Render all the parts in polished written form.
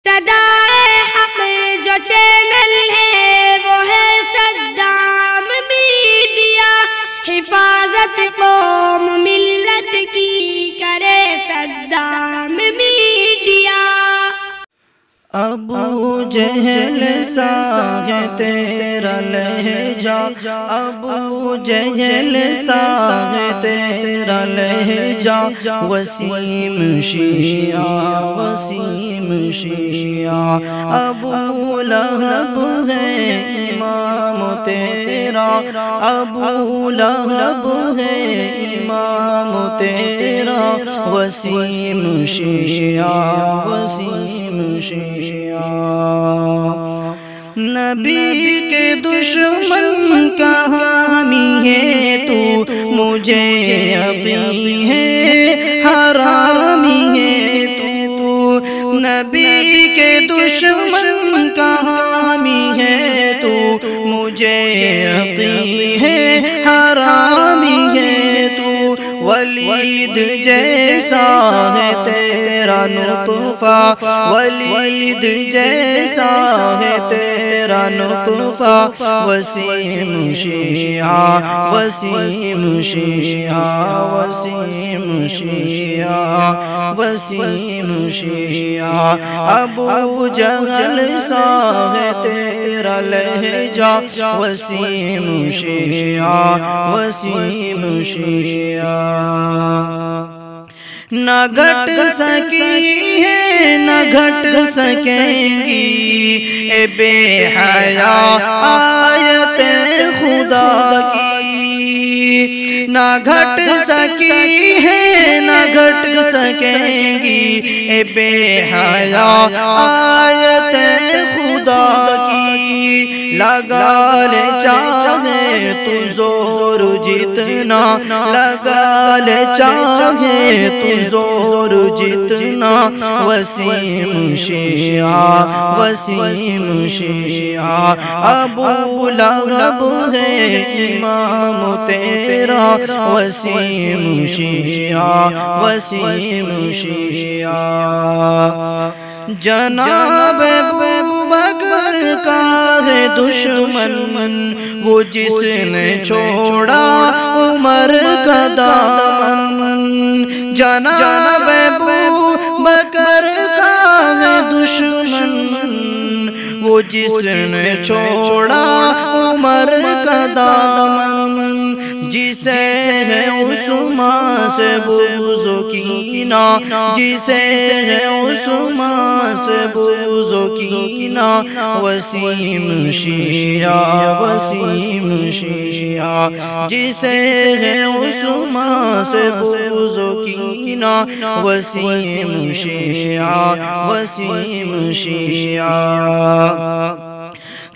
صدائے حق جو چینل ہے وہ ہے صدام میڈیا، حفاظت قوم ملت کی کرے صدام میڈیا۔ ابو جہل سا ہے تیرا لہجہ، ابو جہل سا ہے تیرا لہجہ، وسیم شیعہ وسیم شیعہ۔ ابو لہب ہے امام تیرا، ابو لہب ہے امام تیرا، وسیم شیعہ وسیم شیعہ۔ نبی کے دشمن کا حامی ہے تو، مجھے یقین ہے حرامی ہے تو، نبی کے دشمن کا حامی ہے تو، مجھے یقین ہے حرامی ہے تو۔ ولید جیسا ہے تیرا نطفہ، ولید جیسا ہے تیرا نطفہ، وسیم شیعہ وسیم شیعہ وسیم شیعہ وسیم شیعہ۔ ابو جہل سا ہے تیرا لہجہ، وسیم شیعہ وسیم شیعہ۔ نہ گھٹ سکی ہے نہ گھٹ سکیں گی اے بے حیا آیت خدا کی، نہ گھٹ سکی ہے نہ گھٹ سکیں گی اے بے حیا آیت خدا کی۔ لگا لے چاہے تو زور جتنا، لگا لے چاہے تو زور جتنا، وسیم شیعہ وسیم شیعہ۔ ابو لہب ہے امام تیرا، وسیم شیعہ وسیم شیعہ۔ جناب ابو بکر کا ہے دشمن وہ جس نے چھوڑا عمر کا دامن، جناب ابو بکر کا ہے دشمن وہ جس نے چھوڑا عمر کا دامن، جسے ہے عثمان سے بغض و کینہ، جسے ہے عثمان سے بغض و کینہ، وسیم شیعہ وسیم شیعہ۔ جسے ہے عثمان سے بغض و کینہ، وسیم شیعہ وسیم شیعہ۔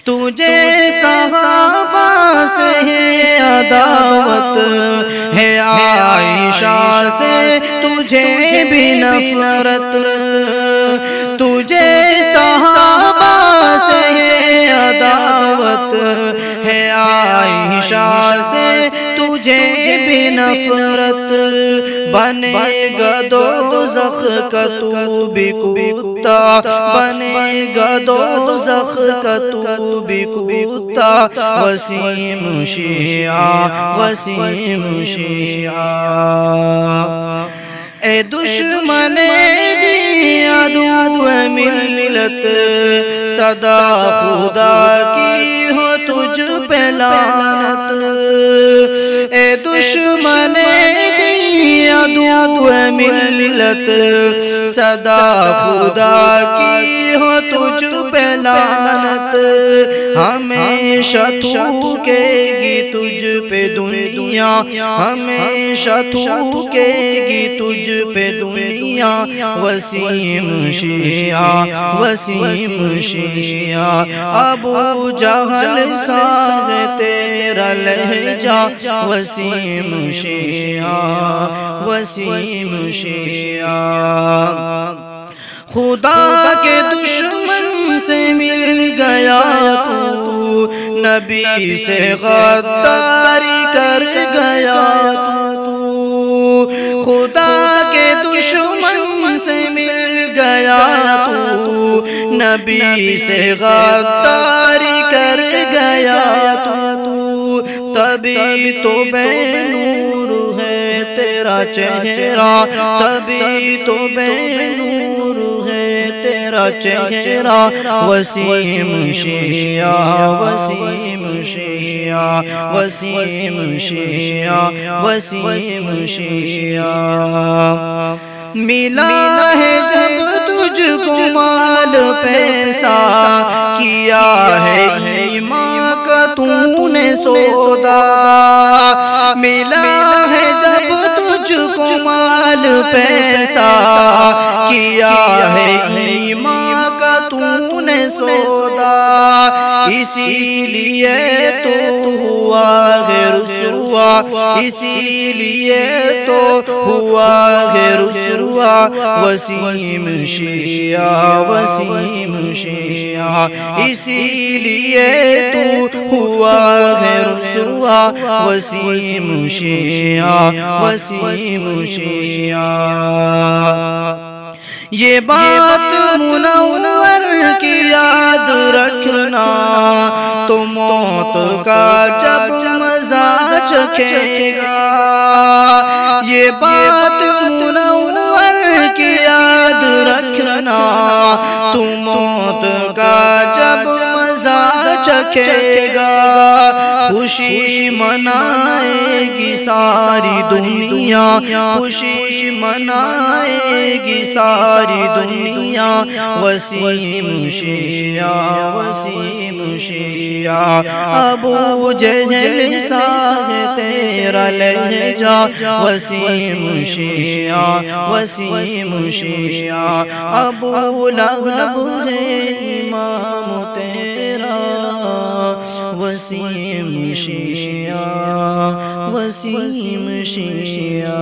تجھے صحابہ سے ہے عداوت، ہے عائشہ سے تجھے بھی نفرت، تجھے صحابہ سے ہے عداوت، ہے عائشہ سے تجھے بھی نفرت، بنے گا دوزخ کا تو بھی کتا، بنے گا دوزخ کا تو بھی کتا، وسیم شیعہ وسیم شیعہ۔ اے دشمن دی عدو ملت، صدا خدا کی ہو تجھ پہ لعنت، اے دشمن دی عدو ملت، صدا خدا کی ہو تجھ پہ لعنت، ہمیشہ تھوکے گی تجھ پہ دنیا، ہمیشہ تھوکے گی تجھ پہ دنیا، وسیم شیعہ وسیم شیعہ۔ ابو جہل سا ہے تیرا لہجہ، وسیم شیعہ وسیم شیعہ۔ خدا کے دشمن سے مل گیا تو، نبی سے غداری کر گیا تو، خدا کے دشمن سے مل گیا تو نبی سے غداری کر گیا تو تبھی تو بے نور ہے تیرا چہرہ تبھی تو بے نور ہے تیرا چہرہ وسیم شیعہ وسیم شیعہ وسیم شیعہ وسیم شیعہ ملا ہے جب تجھ کو مال پیسہ کیا ہے ایمان کا تو نے سودا ملا ہے جب تجھ کو مال پیسہ کیا ہے ایمان کا تو نے سودا اسی لیے تو ہوا ہے رسوا اسی لیے تو ہوا ہے رسوا وسیم شیعہ وسیم شیعہ اسی لیے تو ہوا ہے رسوا وسیم شیعہ وسیم شیعہ یہ بات منور کی یاد رکھنا تو موت کا جب مزہ چکھے گا یہ بات منور کی یاد رکھنا تو موت کا جب مزہ چکھے گا خوشی منائے گی ساری دنیا خوشی منائے گی ساری دنیا وسیم شیعہ وسیم شیعہ ابو جہل سا ہے تیرا لہجہ وسیم شیعہ وسیم شیعہ ابو لہب ہے امام تیرا وسیم شیعہ وسیم شیعہ